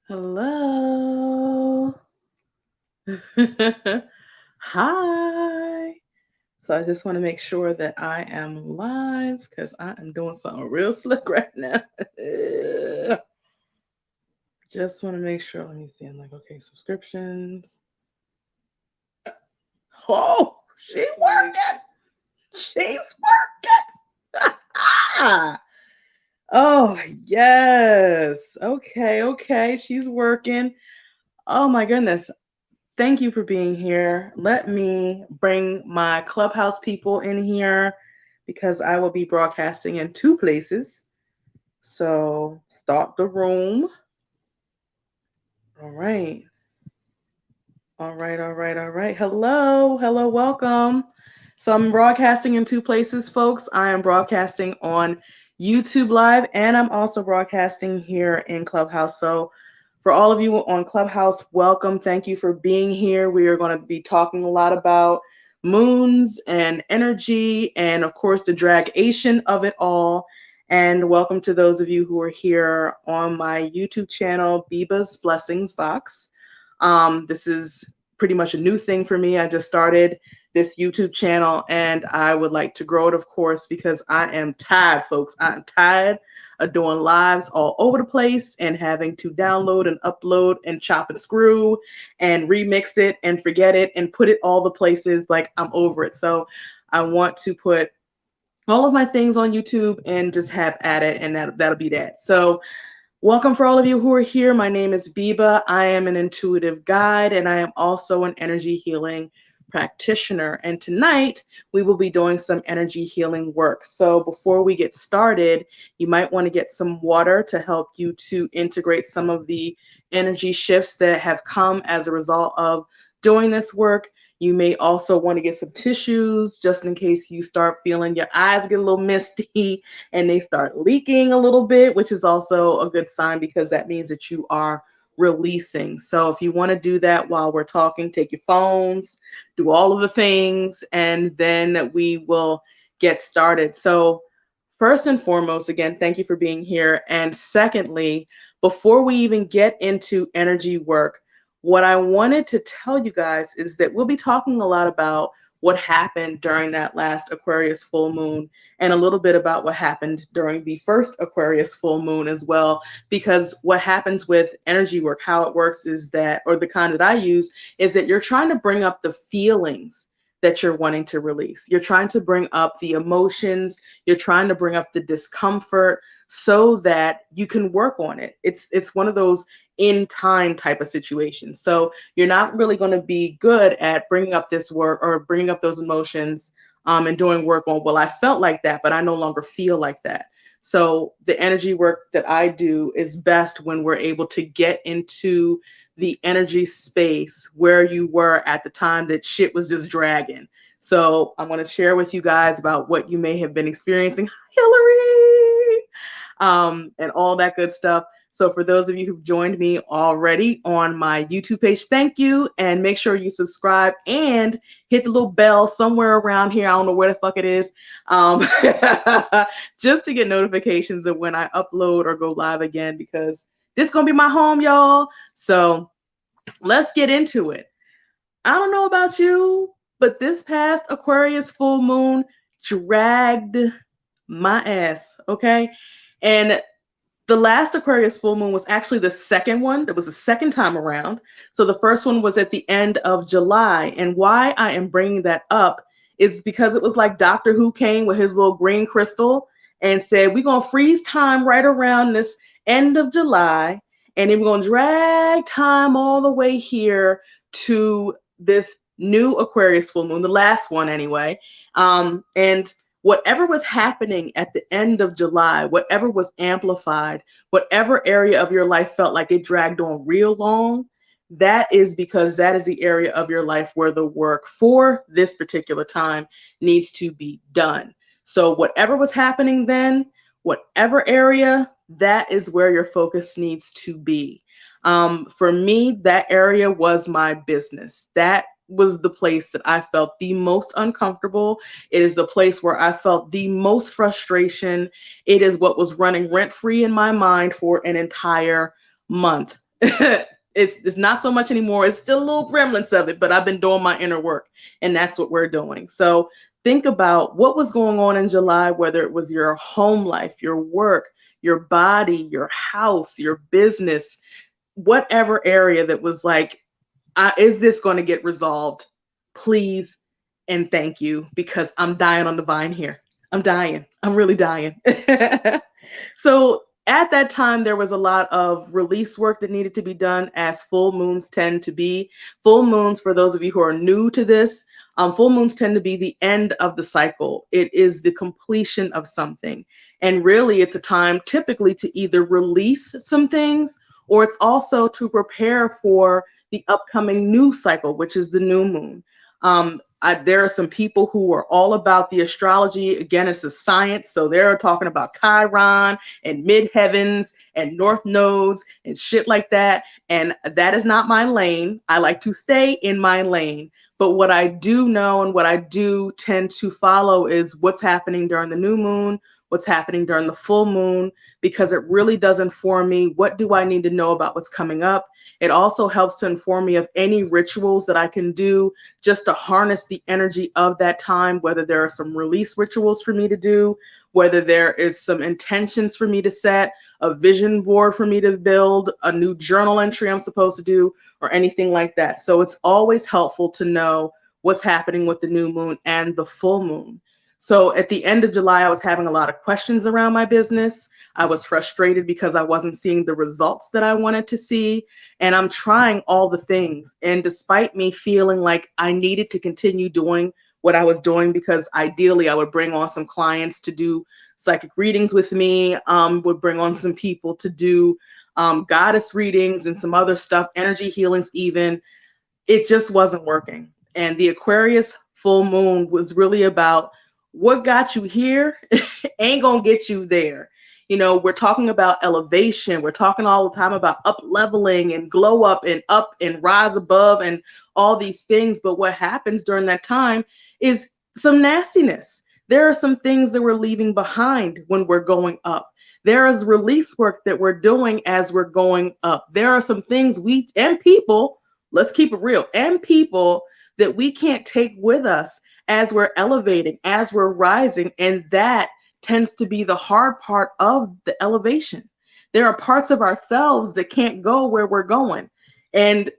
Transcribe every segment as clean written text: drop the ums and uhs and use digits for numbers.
Hello. Hi. So I just want to make sure that I am live because I am doing something real slick right now. Just want to make sure. Let me see. I'm like, okay, subscriptions. Oh, she's working. She's working. Oh, yes. Okay. She's working. Oh my goodness. Thank you for being here. Let me bring my clubhouse people in here because I will be broadcasting in two places. So start the room. All right. All right. Hello, welcome. So I'm broadcasting in two places, folks. I am broadcasting on YouTube Live and I'm also broadcasting here in Clubhouse. So for all of you on Clubhouse, welcome. Thank you for being here. We are going to be talking a lot about moons and energy and, of course, the dragation of it all. And welcome to those of you who are here on my YouTube channel, Biba's Blessings Box. This is pretty much a new thing for me. I just started this YouTube channel and I would like to grow it, of course, because I am tired, folks. I'm tired of doing lives all over the place and having to download and upload and chop and screw and remix it and forget it and put it all the places. Like, I'm over it. So I want to put all of my things on YouTube and just have at it, and that'll be that. So welcome for all of you who are here. My name is Biba. I am an intuitive guide and I am also an energy healing practitioner. And tonight we will be doing some energy healing work. So before we get started, you might want to get some water to help you to integrate some of the energy shifts that have come as a result of doing this work. You may also want to get some tissues just in case you start feeling your eyes get a little misty and they start leaking a little bit, which is also a good sign because that means that you are releasing. So if you want to do that while we're talking, take your phones, do all of the things, and then we will get started. So first and foremost, again, thank you for being here. And secondly, before we even get into energy work, what I wanted to tell you guys is that we'll be talking a lot about what happened during that last Aquarius full moon and a little bit about what happened during the first Aquarius full moon as well. Because what happens with energy work, how it works is that, or the kind that I use, is that you're trying to bring up the feelings that you're wanting to release. You're trying to bring up the emotions, you're trying to bring up the discomfort so that you can work on it. It's one of those in time type of situations. So you're not really going to be good at bringing up this work or bringing up those emotions and doing work on, well, I felt like that, but I no longer feel like that. So the energy work that I do is best when we're able to get into the energy space where you were at the time that shit was just dragging. So I'm going to share with you guys about what you may have been experiencing. Hi, Hillary! And all that good stuff. So for those of you who've joined me already on my YouTube page, thank you. And make sure you subscribe and hit the little bell somewhere around here. I don't know where the fuck it is. Um, just to get notifications of when I upload or go live again, because this is going to be my home, y'all. So let's get into it. I don't know about you, but this past Aquarius full moon dragged my ass, okay? And the last Aquarius full moon was actually the second one. That was the second time around. So the first one was at the end of July. And why I am bringing that up is because it was like Doctor Who came with his little green crystal and said, we're going to freeze time right around this end of July. And then we're going to drag time all the way here to this new Aquarius full moon, the last one anyway. And whatever was happening at the end of July, whatever was amplified, whatever area of your life felt like it dragged on real long, that is because that is the area of your life where the work for this particular time needs to be done. So, whatever was happening then, whatever area, that is where your focus needs to be. For me, that area was my business. That was the place that I felt the most uncomfortable. It is the place where I felt the most frustration. It is what was running rent free in my mind for an entire month. It's not so much anymore. It's still a little remnants of it, but I've been doing my inner work, and that's what we're doing. So think about what was going on in July, whether it was your home life, your work, your body, your house, your business, whatever area that was like, is this going to get resolved? Please and thank you, because I'm dying on the vine here. I'm dying. I'm really dying. So at that time, there was a lot of release work that needed to be done, as full moons tend to be. Full moons, for those of you who are new to this, full moons tend to be the end of the cycle. It is the completion of something. And really, it's a time typically to either release some things, or it's also to prepare for the upcoming new cycle, which is the new moon. There are some people who are all about the astrology. Again, it's a science. So they're talking about Chiron and midheavens and north nodes and shit like that. And that is not my lane. I like to stay in my lane. But what I do know and what I do tend to follow is what's happening during the new moon, what's happening during the full moon, because it really does inform me, what do I need to know about what's coming up? It also helps to inform me of any rituals that I can do just to harness the energy of that time, whether there are some release rituals for me to do, whether there is some intentions for me to set, a vision board for me to build, a new journal entry I'm supposed to do, or anything like that. So it's always helpful to know what's happening with the new moon and the full moon. So at the end of July, I was having a lot of questions around my business. I was frustrated because I wasn't seeing the results that I wanted to see. And I'm trying all the things. And despite me feeling like I needed to continue doing what I was doing, because ideally I would bring on some clients to do psychic readings with me, would bring on some people to do goddess readings and some other stuff, energy healings even, it just wasn't working. And the Aquarius full moon was really about what got you here ain't gonna get you there. You know, we're talking about elevation. We're talking all the time about up leveling and glow up and rise above and all these things. But what happens during that time is some nastiness. There are some things that we're leaving behind when we're going up. There is release work that we're doing as we're going up. There are some things we and people, let's keep it real, and people that we can't take with us as we're elevating, as we're rising. And that tends to be the hard part of the elevation. There are parts of ourselves that can't go where we're going. And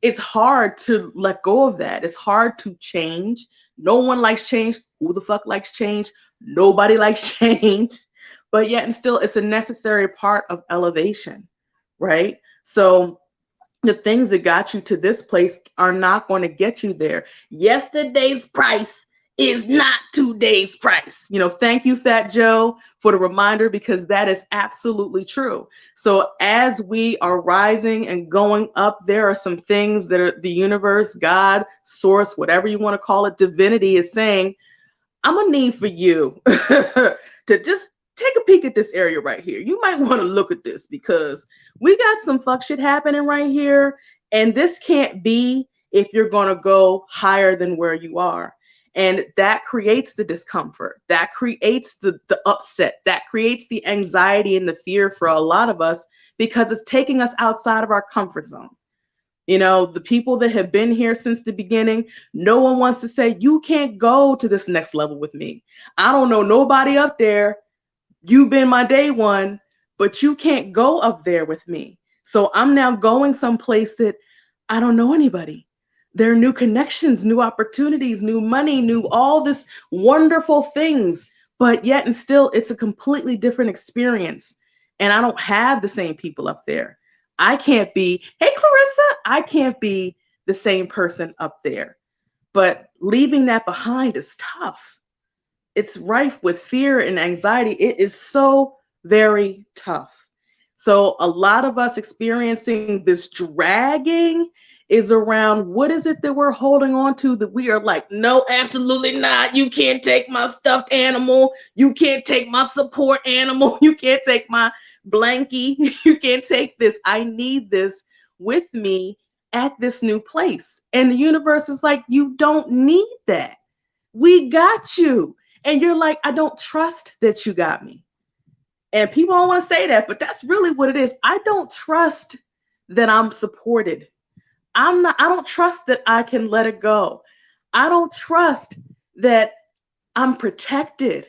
it's hard to let go of that. It's hard to change. No one likes change. Who the fuck likes change? Nobody likes change. But yet and still, it's a necessary part of elevation, right? So the things that got you to this place are not going to get you there. Yesterday's price is not today's price. You know, thank you, Fat Joe, for the reminder, because that is absolutely true. So as we are rising and going up, there are some things that are the universe, God, source, whatever you want to call it, divinity is saying, I'm gonna need for you to just take a peek at this area right here. You might want to look at this, because we got some fuck shit happening right here. And this can't be if you're going to go higher than where you are. And that creates the discomfort. That creates the upset. That creates the anxiety and the fear for a lot of us, because it's taking us outside of our comfort zone. You know, the people that have been here since the beginning, no one wants to say, you can't go to this next level with me. I don't know nobody up there. You've been my day one, but you can't go up there with me. So I'm now going someplace that I don't know anybody. There are new connections, new opportunities, new money, new all this wonderful things, but yet and still it's a completely different experience. And I don't have the same people up there. I can't be, hey, Clarissa, I can't be the same person up there. But leaving that behind is tough. It's rife with fear and anxiety. It is so very tough. So a lot of us experiencing this dragging is around, what is it that we're holding on to that we are like, no, absolutely not. You can't take my stuffed animal. You can't take my support animal. You can't take my blankie. You can't take this. I need this with me at this new place. And the universe is like, you don't need that. We got you. And you're like, I don't trust that you got me. And people don't want to say that, but that's really what it is. I don't trust that I'm supported. I don't trust that I can let it go. I don't trust that I'm protected.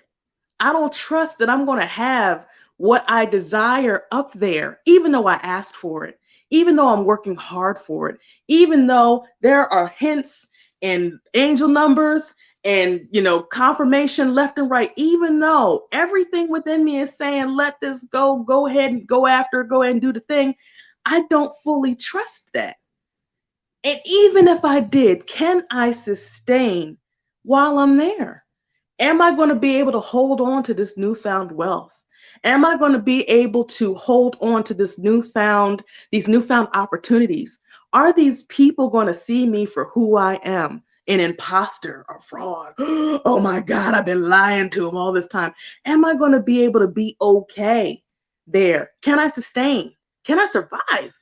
I don't trust that I'm going to have what I desire up there, even though I asked for it, even though I'm working hard for it, even though there are hints and angel numbers and, confirmation left and right, even though everything within me is saying, let this go ahead and go after, go ahead and do the thing. I don't fully trust that. And even if I did, can I sustain while I'm there? Am I going to be able to hold on to this newfound wealth? Am I going to be able to hold on to these newfound opportunities? Are these people going to see me for who I am? An imposter, a fraud. Oh my God, I've been lying to them all this time. Am I going to be able to be okay there? Can I sustain? Can I survive?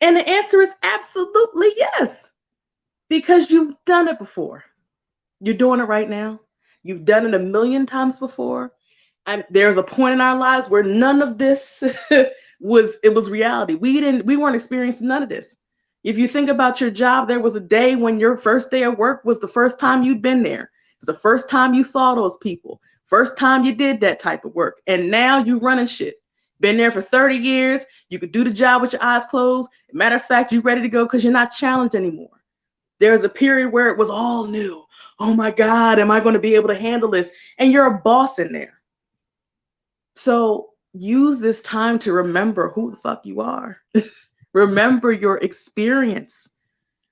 And the answer is absolutely yes, because you've done it before. You're doing it right now. You've done it a million times before. And there's a point in our lives where none of this was reality. We weren't experiencing none of this. If you think about your job, there was a day when your first day of work was the first time you'd been there. It's the first time you saw those people. First time you did that type of work. And now you running shit. Been there for 30 years. You could do the job with your eyes closed. Matter of fact, you're ready to go because you're not challenged anymore. There was a period where it was all new. Oh my God, am I going to be able to handle this? And you're a boss in there. So use this time to remember who the fuck you are. Remember your experience.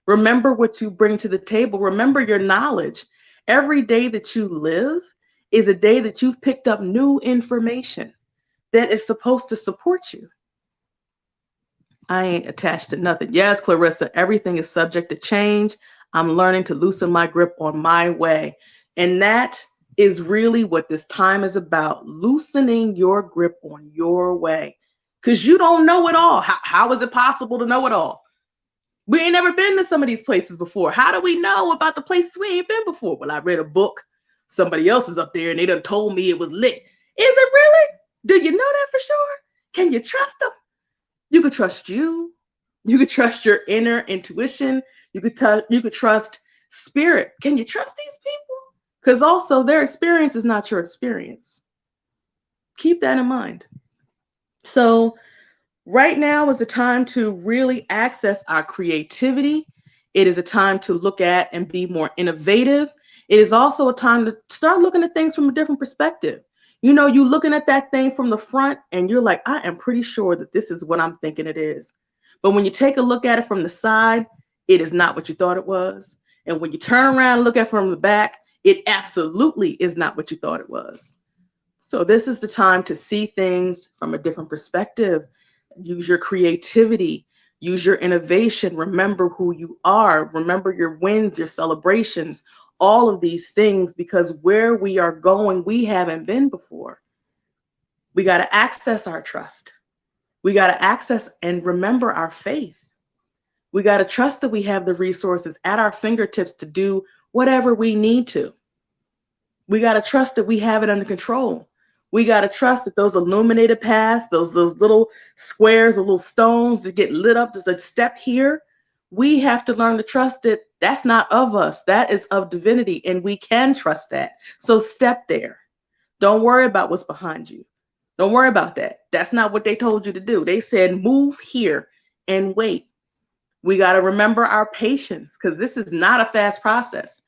Remember what you bring to the table. Remember your knowledge. Every day that you live is a day that you've picked up new information that is supposed to support you. I ain't attached to nothing. Yes, Clarissa, everything is subject to change. I'm learning to loosen my grip on my way. And that is really what this time is about, loosening your grip on your way. Because you don't know it all. How is it possible to know it all? We ain't never been to some of these places before. How do we know about the places we ain't been before? Well, I read a book. Somebody else is up there and they done told me it was lit. Is it really? Do you know that for sure? Can you trust them? You could trust you. You could trust your inner intuition. You could trust spirit. Can you trust these people? Because also their experience is not your experience. Keep that in mind. So right now is the time to really access our creativity. It is a time to look at and be more innovative. It is also a time to start looking at things from a different perspective. You looking at that thing from the front and you're like, I am pretty sure that this is what I'm thinking it is. But when you take a look at it from the side, it is not what you thought it was. And when you turn around and look at it from the back, it absolutely is not what you thought it was. So this is the time to see things from a different perspective. Use your creativity, use your innovation. Remember who you are. Remember your wins, your celebrations, all of these things, because where we are going, we haven't been before. We got to access our trust. We got to access and remember our faith. We got to trust that we have the resources at our fingertips to do whatever we need to. We got to trust that we have it under control. We got to trust that those illuminated paths, those little squares, the little stones that get lit up, there's a step here. We have to learn to trust that that's not of us. That is of divinity, and we can trust that. So step there. Don't worry about what's behind you. Don't worry about that. That's not what they told you to do. They said, move here and wait. We got to remember our patience, because this is not a fast process.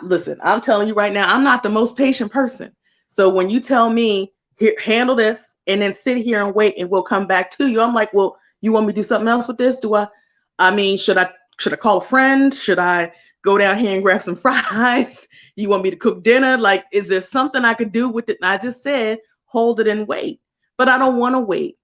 Listen, I'm telling you right now, I'm not the most patient person. So when you tell me, here, handle this and then sit here and wait and we'll come back to you, I'm like, well, you want me to do something else with this? Should I call a friend? Should I go down here and grab some fries? You want me to cook dinner? Like, is there something I could do with it? And I just said, hold it and wait. But I don't want to wait.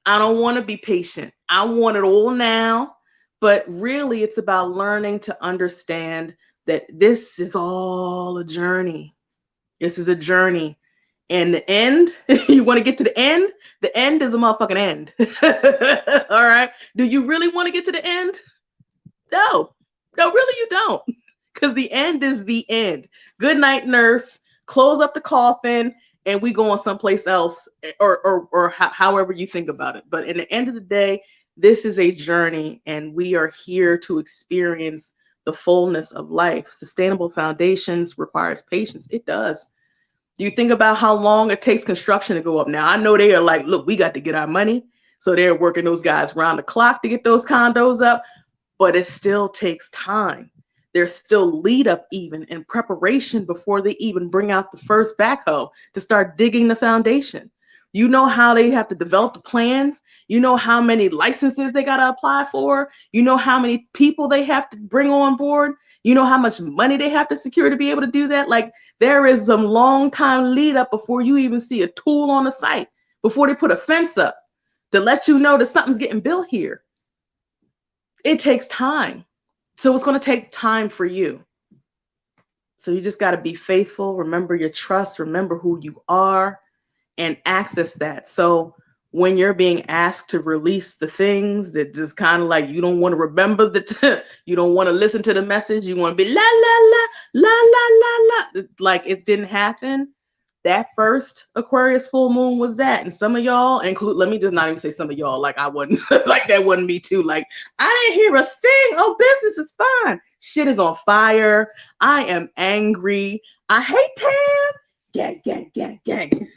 I don't want to be patient. I want it all now. But really, it's about learning to understand that this is all a journey. This is a journey. And the end, you want to get to the end? The end is a motherfucking end. All right. Do you really want to get to the end? No, really you don't. Because the end is the end. Good night, nurse. Close up the coffin and we go on someplace else, or however you think about it. But in the end of the day, This is a journey, and we are here to experience the fullness of life. Sustainable foundations requires patience. It does. Do you think about how long it takes construction to go up? Now, I know they are like, look, we got to get our money. So they're working those guys round the clock to get those condos up, but it still takes time. There's still lead up even in preparation before they even bring out the first backhoe to start digging the foundation. You know how they have to develop the plans. You know how many licenses they got to apply for. You know how many people they have to bring on board. You know how much money they have to secure to be able to do that. Like, there is some long time lead up before you even see a tool on the site, before they put a fence up to let you know that something's getting built here. It takes time. So it's going to take time for you. So you just got to be faithful. Remember your trust. Remember who you are and access that. So when you're being asked to release the things that just kind of like you don't want to remember you don't want to listen to the message, you want to be la la la la la la la, like it didn't happen. That first Aquarius full moon was that, and some of y'all include. Let me just not even say some of y'all. Like I wouldn't like that wouldn't be too. Like I didn't hear a thing. Oh, business is fine. Shit is on fire. I am angry. I hate Tam. Gang, gang, gang, gang.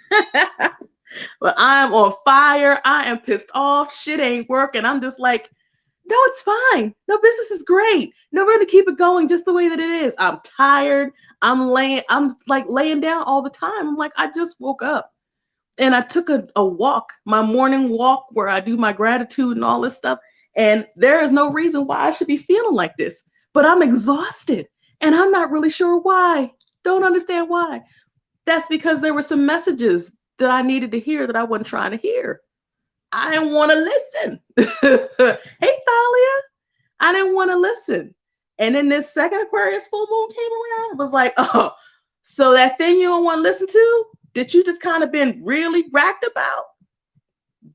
But I am on fire. I am pissed off. Shit ain't working. I'm just like, no, it's fine. No, business is great. No, we're gonna keep it going just the way that it is. I'm tired. I'm like laying down all the time. I'm like, I just woke up and I took a walk, my morning walk where I do my gratitude and all this stuff. And there is no reason why I should be feeling like this, but I'm exhausted and I'm not really sure why. Don't understand why. That's because there were some messages that I needed to hear that I wasn't trying to hear. I didn't want to listen. Hey, Thalia, I didn't want to listen. And then this second Aquarius full moon came around. It was like, oh, so that thing you don't want to listen to, that you just kind of been really racked about,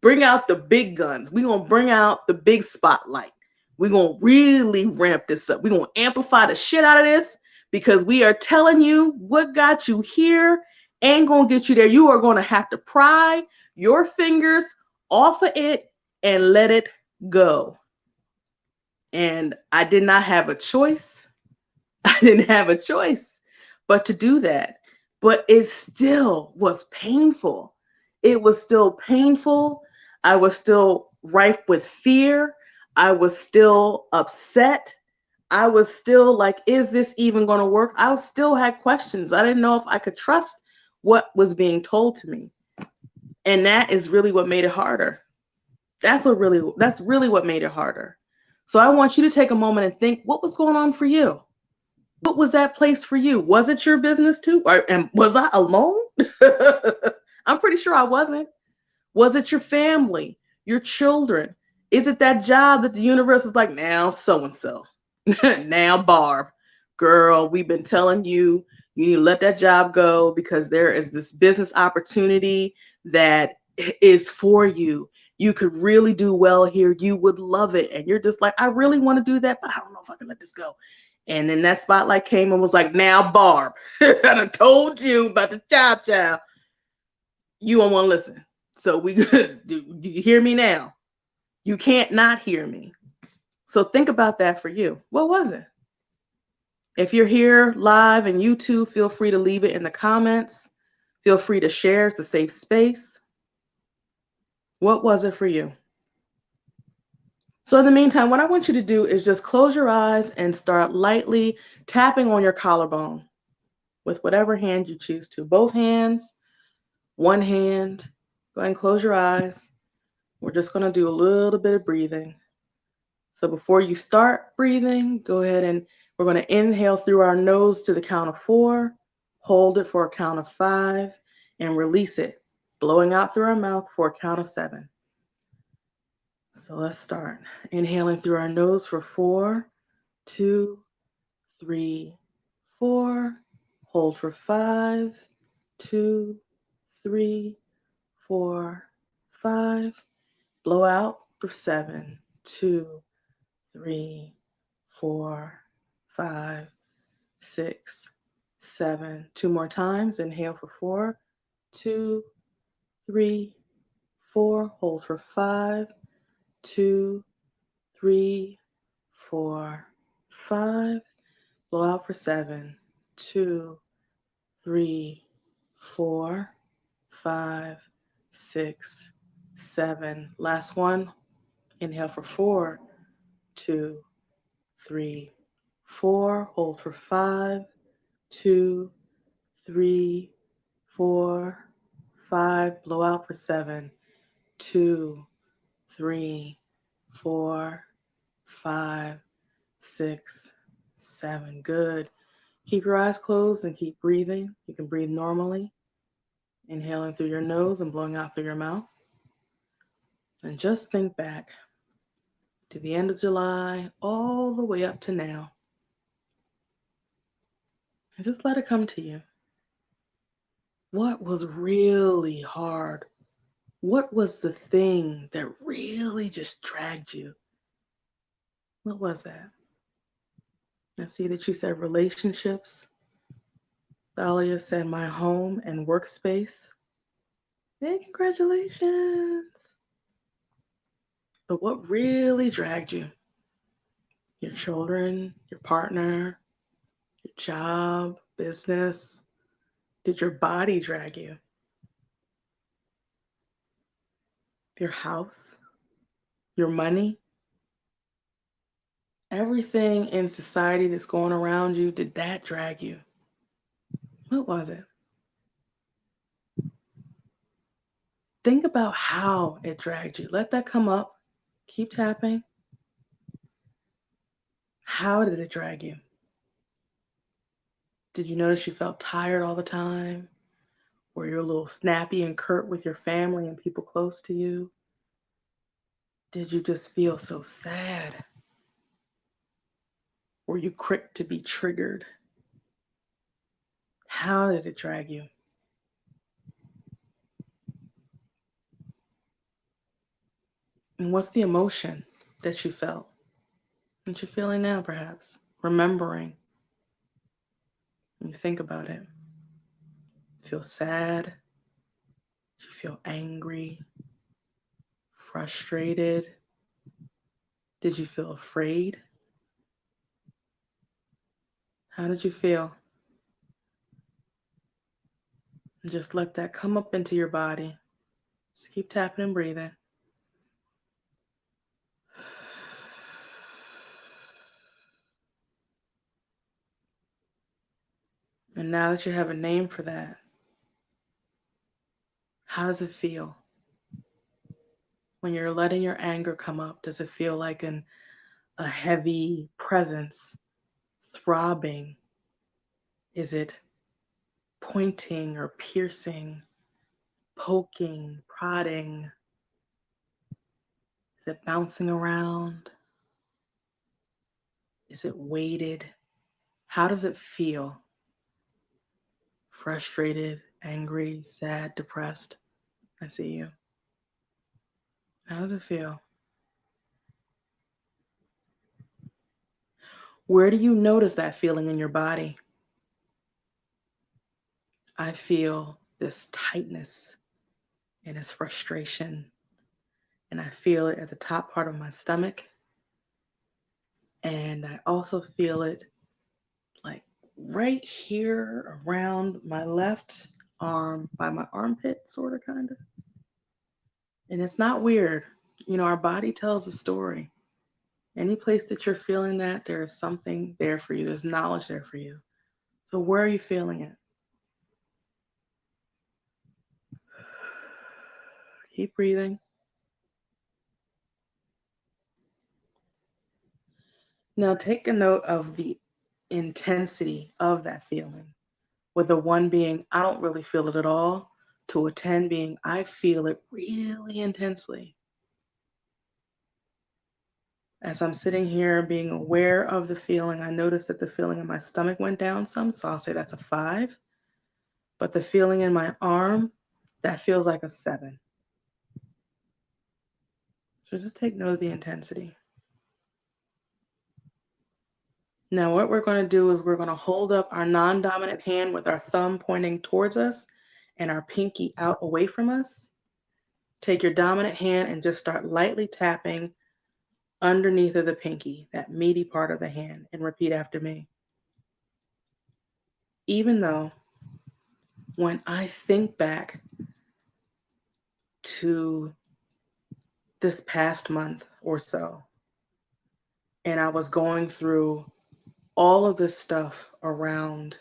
bring out the big guns. We're going to bring out the big spotlight. We're going to really ramp this up. We're going to amplify the shit out of this because we are telling you what got you here ain't going to get you there. You are going to have to pry your fingers off of it and let it go. And I did not have a choice. I didn't have a choice but to do that. But it still was painful. It was still painful. I was still rife with fear. I was still upset. I was still like, is this even going to work? I still had questions. I didn't know if I could trust what was being told to me. And that is really what made it harder. That's really what made it harder. So I want you to take a moment and think, what was going on for you? What was that place for you? Was it your business too? And was I alone? I'm pretty sure I wasn't. Was it your family, your children? Is it that job that the universe is like, now so-and-so, now Barb, girl, we've been telling you, you need to let that job go because there is this business opportunity that is for you. You could really do well here. You would love it. And you're just like, I really want to do that, but I don't know if I can let this go. And then that spotlight came and was like, now Barb, I told you about the job, child. You don't want to listen. So do you hear me now? You can't not hear me. So think about that for you. What was it? If you're here live and YouTube, feel free to leave it in the comments. Feel free to share. It's a safe space. What was it for you? So in the meantime, what I want you to do is just close your eyes and start lightly tapping on your collarbone with whatever hand you choose to. Both hands, one hand. Go ahead and close your eyes. We're just going to do a little bit of breathing. So before you start breathing, go ahead and we're going to inhale through our nose to the count of 4, hold it for a count of 5, and release it, blowing out through our mouth for a count of 7. So let's start. Inhaling through our nose for 4, 2, 3, 4. Hold for 5, 2, 3, 4, 5. Blow out for 7, 2, 3, 4, 5, 6, 7. 2 more times. Inhale for 4, 2, 3, 4. Hold for 5, 2, 3, 4, 5. Blow out for 7. 2, 3, 4, 5, 6, 7. Last one. Inhale for 4, 2, 3, 4. Hold for 5, 2, 3, 4, 5. Blow out for 7, 2, 3, 4, 5, 6, 7. Good. Keep your eyes closed and keep breathing. You can breathe normally, inhaling through your nose and blowing out through your mouth. And just think back to the end of July, all the way up to now. And just let it come to you. What was really hard? What was the thing that really just dragged you? What was that? I see that you said relationships. Dahlia said my home and workspace. Hey, congratulations. But what really dragged you? Your children, your partner, your job, business? Did your body drag you? Your house, your money? Everything in society that's going around you, did that drag you? What was it? Think about how it dragged you. Let that come up. Keep tapping. How did it drag you? Did you notice you felt tired all the time? Were you a little snappy and curt with your family and people close to you? Did you just feel so sad? Were you quick to be triggered? How did it drag you? And what's the emotion that you felt? That you're feeling now, perhaps? Remembering. When you think about it. Feel sad? Did you feel angry? Frustrated? Did you feel afraid? How did you feel? And just let that come up into your body. Just keep tapping and breathing. And now that you have a name for that, how does it feel? When you're letting your anger come up, does it feel like a heavy presence, throbbing? Is it pointing or piercing, poking, prodding? Is it bouncing around? Is it weighted? How does it feel? Frustrated, angry, sad, depressed? I see you. How does it feel? Where do you notice that feeling in your body? I feel this tightness and this frustration, and I feel it at the top part of my stomach, and I also feel it like right here around my left arm by my armpit, sort of, kind of. And it's not weird. You know, our body tells a story. Any place that you're feeling that, there is something there for you. There's knowledge there for you. So where are you feeling it? Keep breathing. Now take a note of the intensity of that feeling, with a 1 being, I don't really feel it at all, to a 10 being, I feel it really intensely. As I'm sitting here being aware of the feeling, I notice that the feeling in my stomach went down some, so I'll say that's a 5. But the feeling in my arm, that feels like a 7. So just take note of the intensity. Now what we're going to do is we're going to hold up our non-dominant hand with our thumb pointing towards us and our pinky out away from us. Take your dominant hand and just start lightly tapping underneath of the pinky, that meaty part of the hand, and repeat after me. Even though when I think back to this past month or so, and I was going through all of this stuff around,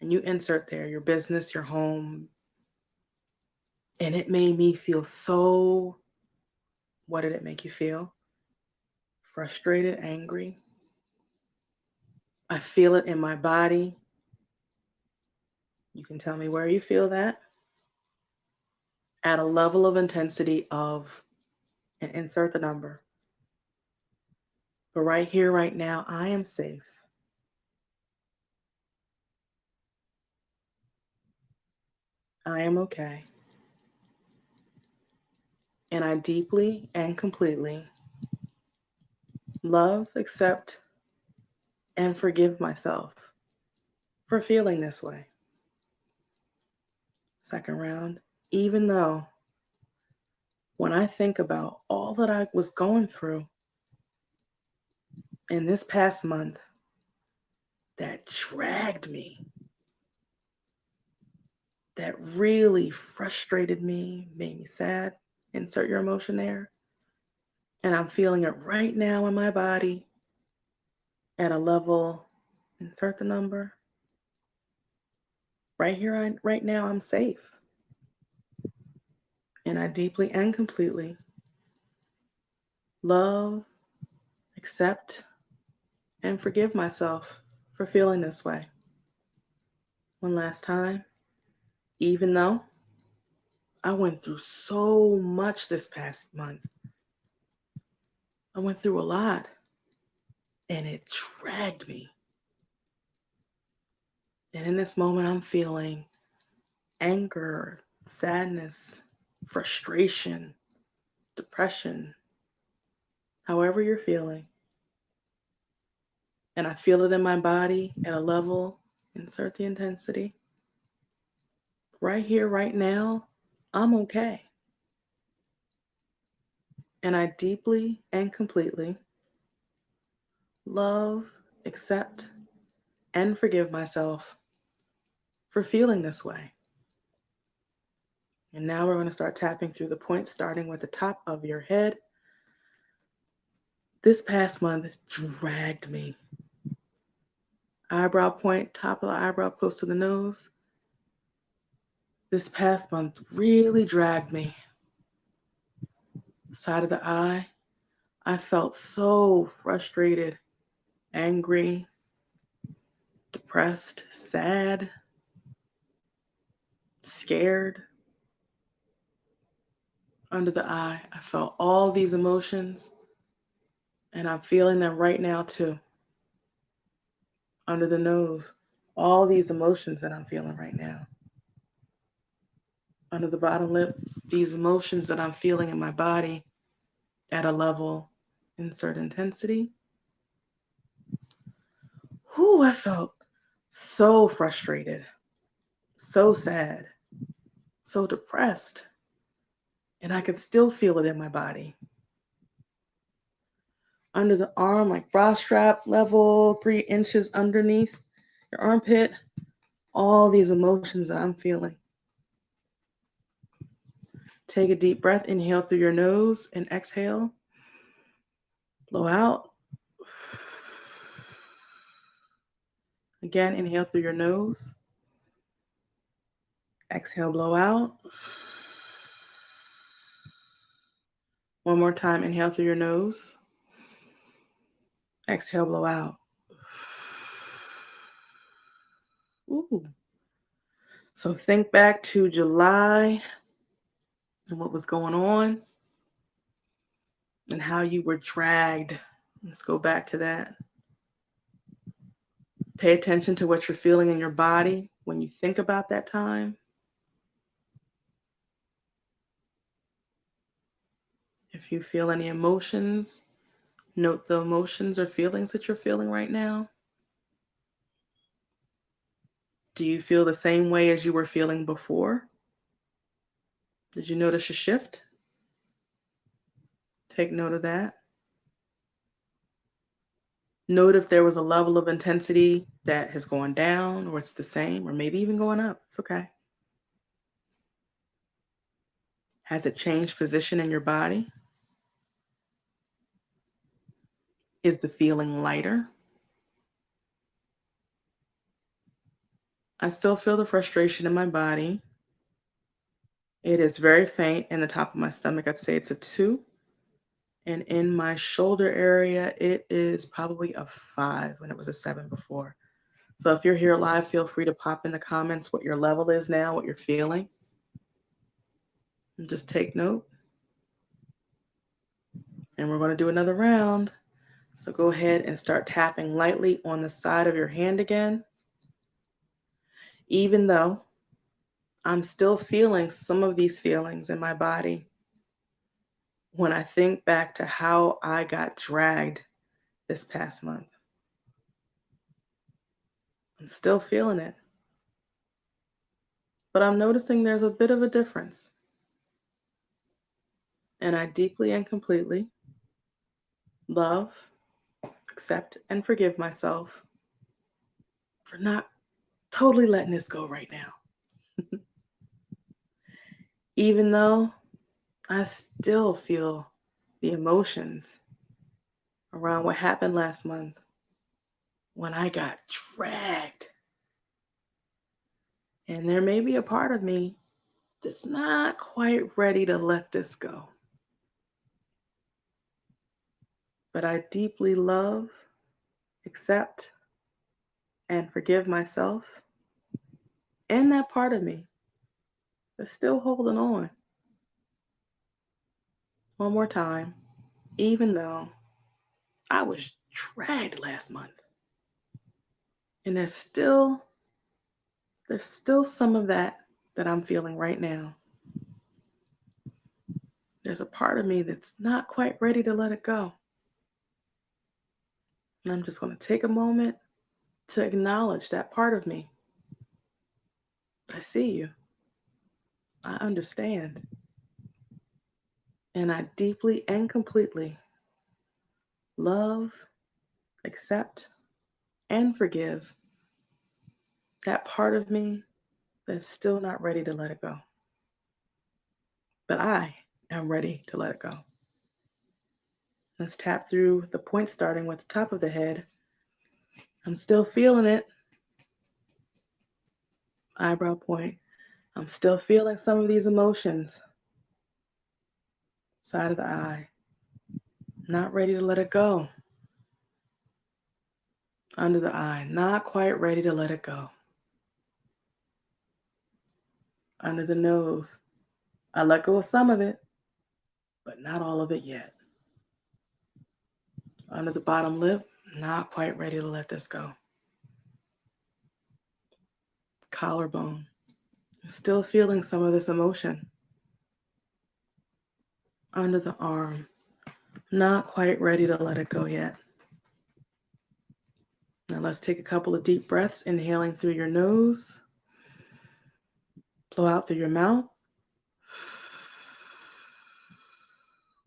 and you insert there your business, your home, and it made me feel so, what did it make you feel? Frustrated, angry. I feel it in my body. You can tell me where you feel that. At a level of intensity of, and insert the number. But right here, right now, I am safe. I am okay. And I deeply and completely love, accept, and forgive myself for feeling this way. Second round. Even though when I think about all that I was going through in this past month that dragged me, that really frustrated me, made me sad, insert your emotion there. And I'm feeling it right now in my body at a level, insert the number. Right here, right now, I'm safe. And I deeply and completely love, accept, and forgive myself for feeling this way. One last time, even though I went through so much this past month, I went through a lot, and it dragged me. And in this moment, I'm feeling anger, sadness, frustration, depression, however you're feeling. And I feel it in my body at a level, insert the intensity. Right here, right now, I'm okay. And I deeply and completely love, accept, and forgive myself for feeling this way. And now we're going to start tapping through the points, starting with the top of your head. This past month dragged me. Eyebrow point, top of the eyebrow, close to the nose. This past month really dragged me. Side of the eye, I felt so frustrated, angry, depressed, sad, scared. Under the eye, I felt all these emotions, and I'm feeling them right now too. Under the nose, all these emotions that I'm feeling right now. Under the bottom lip, these emotions that I'm feeling in my body at a level, insert intensity. Whew, I felt so frustrated, so sad, so depressed, and I could still feel it in my body. Under the arm, like bra strap level, 3 inches underneath your armpit, all these emotions that I'm feeling. Take a deep breath, inhale through your nose and exhale. Blow out. Again, inhale through your nose. Exhale, blow out. One more time, inhale through your nose. Exhale, blow out. Ooh. So think back to July and what was going on and how you were dragged. Let's go back to that. Pay attention to what you're feeling in your body when you think about that time. If you feel any emotions, note the emotions or feelings that you're feeling right now. Do you feel the same way as you were feeling before? Did you notice a shift? Take note of that. Note if there was a level of intensity that has gone down, or it's the same, or maybe even going up. It's okay. Has it changed position in your body? Is the feeling lighter? I still feel the frustration in my body. It is very faint in the top of my stomach. I'd say it's a 2. And in my shoulder area, it is probably a 5 when it was a 7 before. So if you're here live, feel free to pop in the comments what your level is now, what you're feeling. And just take note. And we're going to do another round. So go ahead and start tapping lightly on the side of your hand again. Even though I'm still feeling some of these feelings in my body, when I think back to how I got dragged this past month, I'm still feeling it. But I'm noticing there's a bit of a difference. And I deeply and completely love, accept, and forgive myself for not totally letting this go right now. Even though I still feel the emotions around what happened last month when I got dragged. And there may be a part of me that's not quite ready to let this go. But I deeply love, accept, and forgive myself and that part of me that's still holding on. One more time, even though I was dragged last month. And there's still some of that I'm feeling right now. There's a part of me that's not quite ready to let it go. And I'm just going to take a moment to acknowledge that part of me. I see you. I understand. And I deeply and completely love, accept, and forgive that part of me that's still not ready to let it go. But I am ready to let it go. Let's tap through the point starting with the top of the head. I'm still feeling it. Eyebrow point. I'm still feeling some of these emotions. Side of the eye. Not ready to let it go. Under the eye. Not quite ready to let it go. Under the nose. I let go of some of it, but not all of it yet. Under the bottom lip. Not quite ready to let this go. Collarbone. Still feeling some of this emotion. Under the arm. Not quite ready to let it go yet. Now let's take a couple of deep breaths, inhaling through your nose. Blow out through your mouth.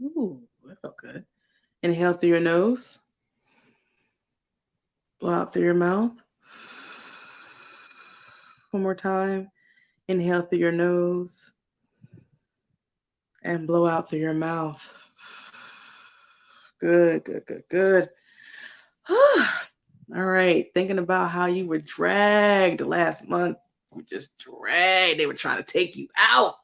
Ooh, that felt good. Inhale through your nose. Blow out through your mouth. One more time. Inhale through your nose. And blow out through your mouth. Good, good, good, good. All right. Thinking about how you were dragged last month. You were just dragged. They were trying to take you out.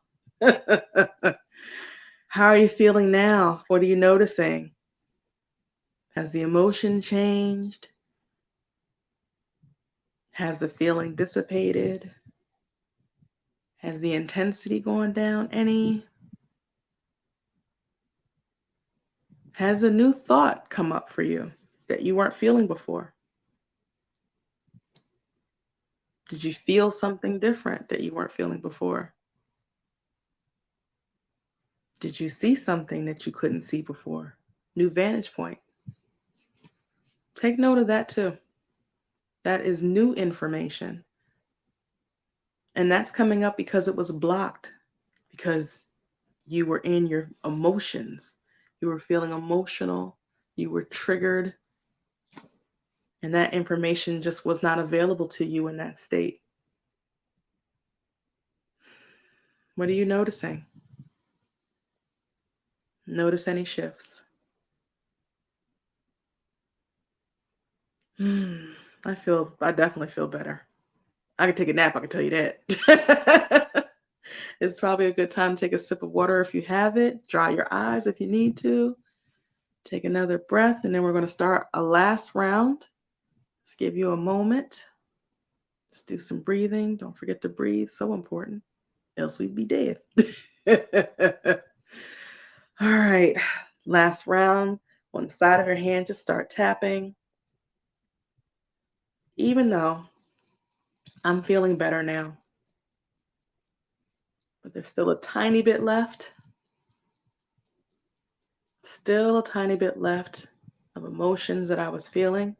How are you feeling now? What are you noticing? Has the emotion changed? Has the feeling dissipated? Has the intensity gone down any? Has a new thought come up for you that you weren't feeling before? Did you feel something different that you weren't feeling before? Did you see something that you couldn't see before? New vantage point. Take note of that too. That is new information. And that's coming up because it was blocked, because you were in your emotions You were feeling emotional. You were triggered. And that information just was not available to you in that state. What are you noticing? Notice any shifts. I definitely feel better. I could take a nap, I can tell you that. It's probably a good time to take a sip of water if you have it. Dry your eyes if you need to. Take another breath, and then we're going to start a last round. Let's give you a moment. Let's do some breathing. Don't forget to breathe. So important. Else we'd be dead. All right. Last round. On the side of your hand, just start tapping. Even though I'm feeling better now, but there's still a tiny bit left. Still a tiny bit left of emotions that I was feeling.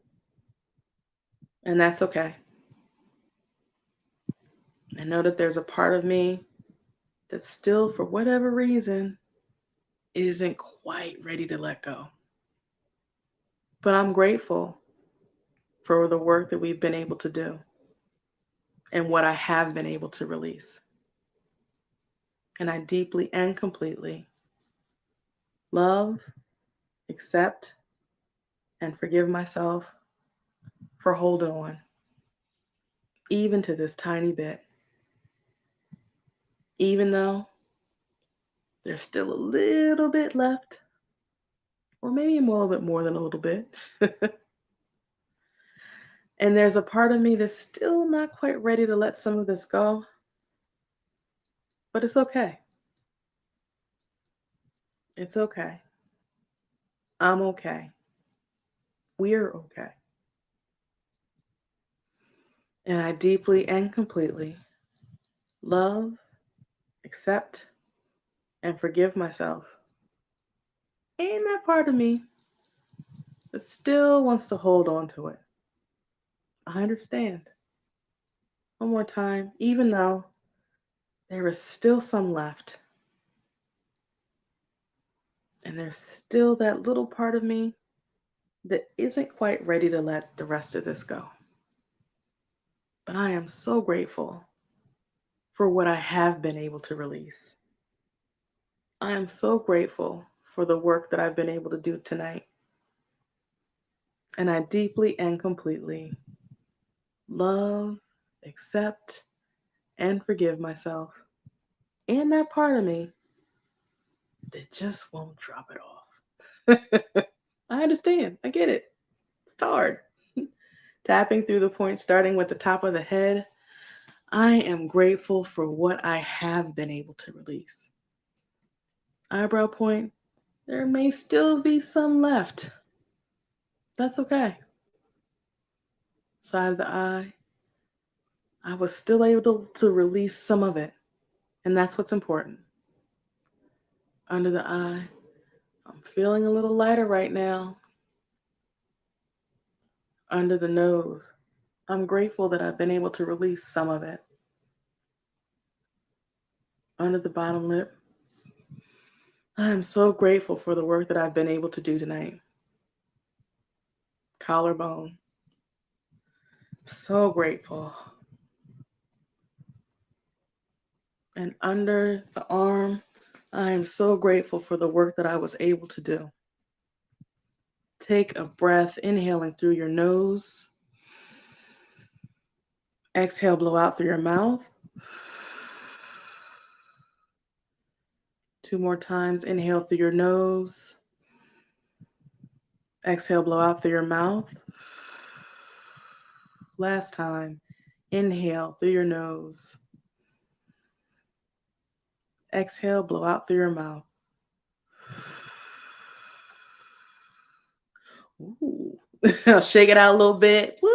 And that's okay. I know that there's a part of me that still, for whatever reason, isn't quite ready to let go. But I'm grateful for the work that we've been able to do and what I have been able to release. And I deeply and completely love, accept, and forgive myself for holding on, even to this tiny bit. Even though there's still a little bit left, or maybe a little bit more than a little bit. And there's a part of me that's still not quite ready to let some of this go, but it's okay. It's okay. I'm okay. We're okay. And I deeply and completely love, accept, and forgive myself. And that part of me that still wants to hold on to it. I understand. One more time, even though there is still some left. And there's still that little part of me that isn't quite ready to let the rest of this go. But I am so grateful for what I have been able to release. I am so grateful for the work that I've been able to do tonight. And I deeply and completely love, accept, and forgive myself. And that part of me that just won't drop it off. I understand. I get it. It's hard. Tapping through the point, starting with the top of the head, I am grateful for what I have been able to release. Eyebrow point, there may still be some left. That's okay. Side of the eye, I was still able to release some of it. And that's what's important. Under the eye, I'm feeling a little lighter right now. Under the nose, I'm grateful that I've been able to release some of it. Under the bottom lip, I am so grateful for the work that I've been able to do tonight. Collarbone, so grateful. And under the arm, I am so grateful for the work that I was able to do. Take a breath, inhaling through your nose. Exhale, blow out through your mouth. 2 more times. Inhale through your nose. Exhale, blow out through your mouth. Last time. Inhale through your nose. Exhale, blow out through your mouth. Ooh. I'll shake it out a little bit. Woo!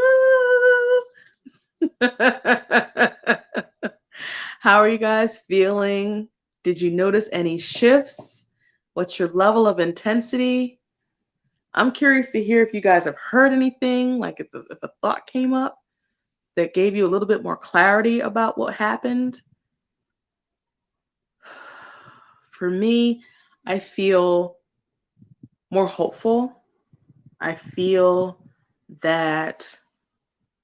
How are you guys feeling? Did you notice any shifts? What's your level of intensity? I'm curious to hear if you guys have heard anything, like if a thought came up that gave you a little bit more clarity about what happened. For me, I feel more hopeful. I feel that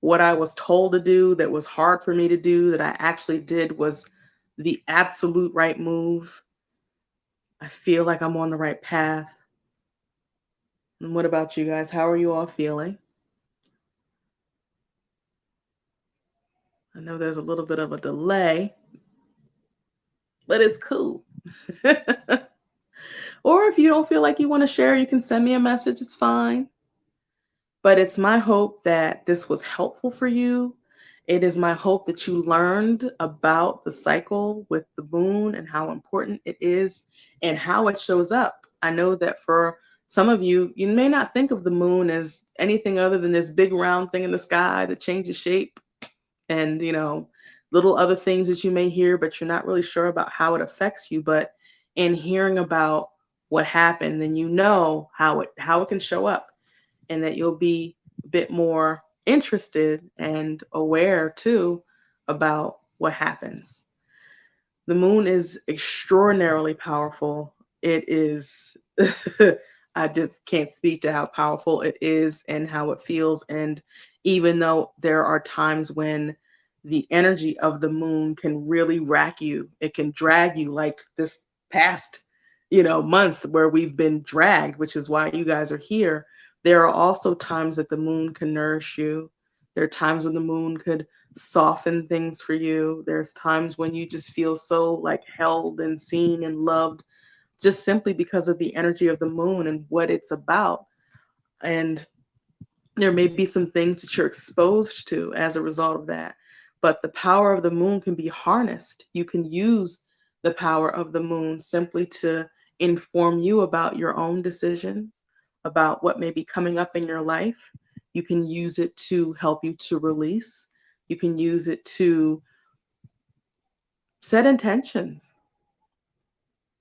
what I was told to do that was hard for me to do, that I actually did, was the absolute right move. I feel like I'm on the right path. And what about you guys? How are you all feeling? I know there's a little bit of a delay, but it's cool. Or if you don't feel like you want to share, you can send me a message. It's fine. But it's my hope that this was helpful for you. It is my hope that you learned about the cycle with the moon and how important it is and how it shows up. I know that for some of you, you may not think of the moon as anything other than this big round thing in the sky that changes shape and, little other things that you may hear, but you're not really sure about how it affects you. But in hearing about what happened, then you know how it can show up, and that you'll be a bit more interested and aware too about what happens. The moon is extraordinarily powerful. It is, I just can't speak to how powerful it is and how it feels. And even though there are times when the energy of the moon can really rack you, it can drag you, like this past, month where we've been dragged, which is why you guys are here. There are also times that the moon can nourish you. There are times when the moon could soften things for you. There's times when you just feel so like held and seen and loved, just simply because of the energy of the moon and what it's about. And there may be some things that you're exposed to as a result of that. But the power of the moon can be harnessed. You can use the power of the moon simply to inform you about your own decisions, about what may be coming up in your life. You can use it to help you to release. You can use it to set intentions.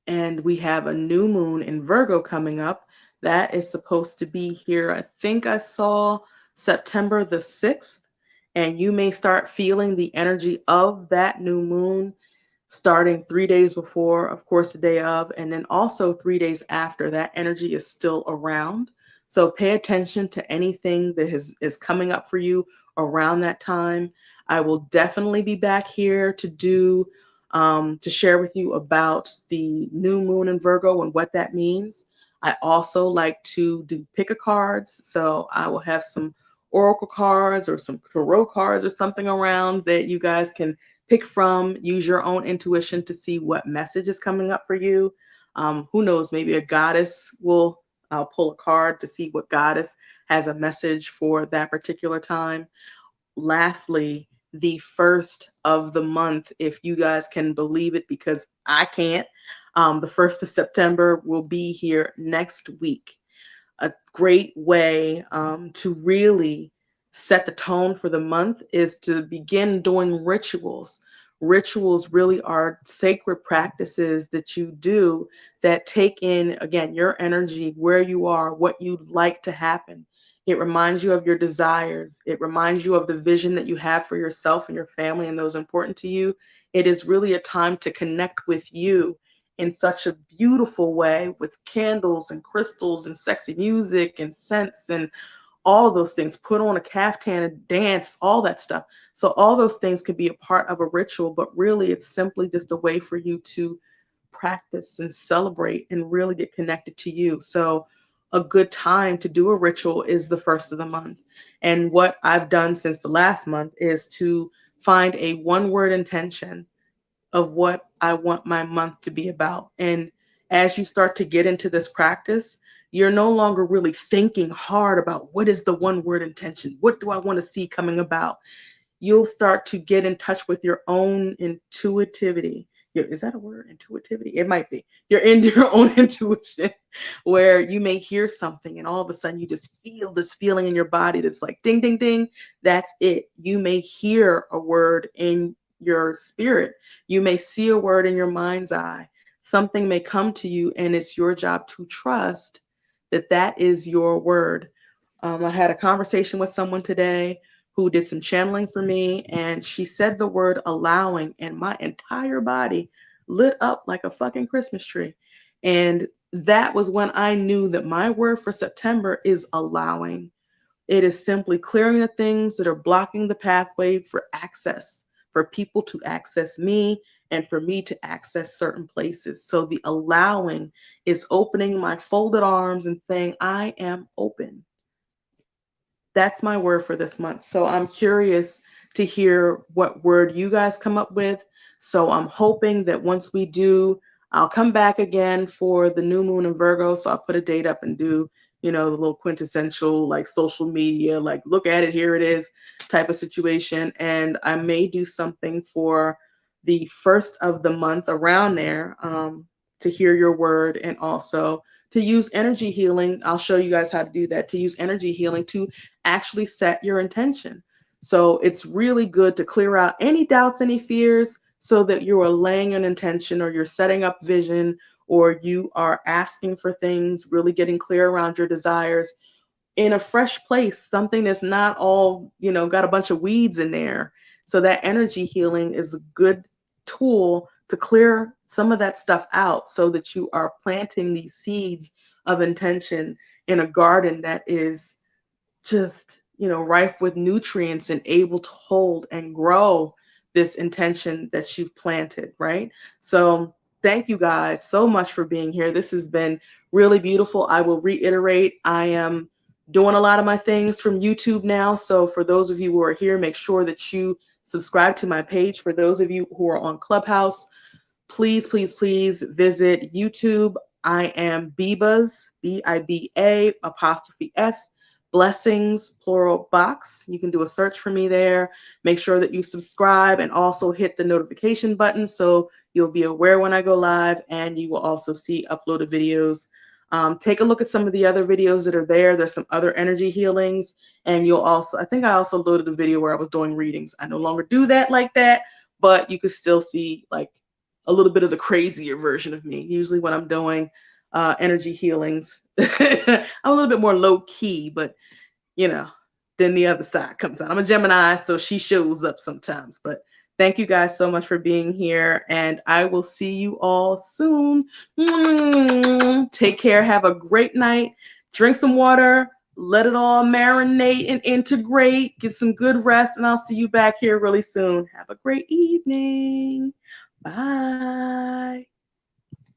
And we have a new moon in Virgo coming up. That is supposed to be here. I think I saw September the 6th. And you may start feeling the energy of that new moon starting 3 days before, of course, the day of, and then also 3 days after. That energy is still around. So pay attention to anything that is coming up for you around that time. I will definitely be back here to share with you about the new moon in Virgo and what that means. I also like to do pick a cards, so I will have some oracle cards or some tarot cards or something around that you guys can pick from. Use your own intuition to see what message is coming up for you. Who knows, maybe a goddess will, I'll pull a card to see what goddess has a message for that particular time. Lastly, the first of the month, if you guys can believe it, because I can't, the 1st of September will be here next week. A great way to really set the tone for the month is to begin doing rituals. Rituals really are sacred practices that you do that take in, again, your energy, where you are, what you'd like to happen. It reminds you of your desires. It reminds you of the vision that you have for yourself and your family and those important to you. It is really a time to connect with you in such a beautiful way with candles and crystals and sexy music and scents and all of those things. Put on a caftan and dance, all that stuff. So all those things can be a part of a ritual, but really it's simply just a way for you to practice and celebrate and really get connected to you. So a good time to do a ritual is the 1st of the month. And what I've done since the last month is to find a one word intention of what I want my month to be about. And as you start to get into this practice, you're no longer really thinking hard about what is the one word intention? What do I want to see coming about? You'll start to get in touch with your own intuitivity. Is that a word? Intuitivity? It might be. You're in your own intuition where you may hear something and all of a sudden you just feel this feeling in your body that's like ding, ding, ding. That's it. You may hear a word in your spirit. You may see a word in your mind's eye. Something may come to you and it's your job to trust that that is your word. I had a conversation with someone today who did some channeling for me, and she said the word allowing, and my entire body lit up like a fucking Christmas tree. And that was when I knew that my word for September is allowing. It is simply clearing the things that are blocking the pathway for access, for people to access me and for me to access certain places. So the allowing is opening my folded arms and saying, I am open. That's my word for this month. So I'm curious to hear what word you guys come up with. So I'm hoping that once we do, I'll come back again for the new moon in Virgo. So I'll put a date up and do, the little quintessential like social media, like look at it, here it is type of situation. And I may do something for the first of the month around there, to hear your word, and also to use energy healing. I'll show you guys how to do that, to use energy healing to actually set your intention. So it's really good to clear out any doubts, any fears, so that you are laying an intention, or you're setting up vision, or you are asking for things, really getting clear around your desires in a fresh place, something that's not all, got a bunch of weeds in there. So that energy healing is a good tool to clear some of that stuff out, so that you are planting these seeds of intention in a garden that is just, rife with nutrients and able to hold and grow this intention that you've planted, right? So thank you guys so much for being here. This has been really beautiful. I will reiterate, I am doing a lot of my things from YouTube now. So for those of you who are here, make sure that you subscribe to my page. For those of you who are on Clubhouse, please, please, please visit YouTube. I am Bibas, Biba apostrophe S, Blessings, plural box. You can do a search for me there. Make sure that you subscribe and also hit the notification button so you'll be aware when I go live, and you will also see uploaded videos. Take a look at some of the other videos that are there. There's some other energy healings, and you'll also, I think I also loaded a video where I was doing readings. I no longer do that like that, but you can still see like a little bit of the crazier version of me. Usually when I'm doing energy healings, I'm a little bit more low key, but then the other side comes out. I'm a Gemini, so she shows up sometimes. But thank you guys so much for being here, and I will see you all soon. Take care. Have a great night. Drink some water. Let it all marinate and integrate. Get some good rest, and I'll see you back here really soon. Have a great evening. Bye.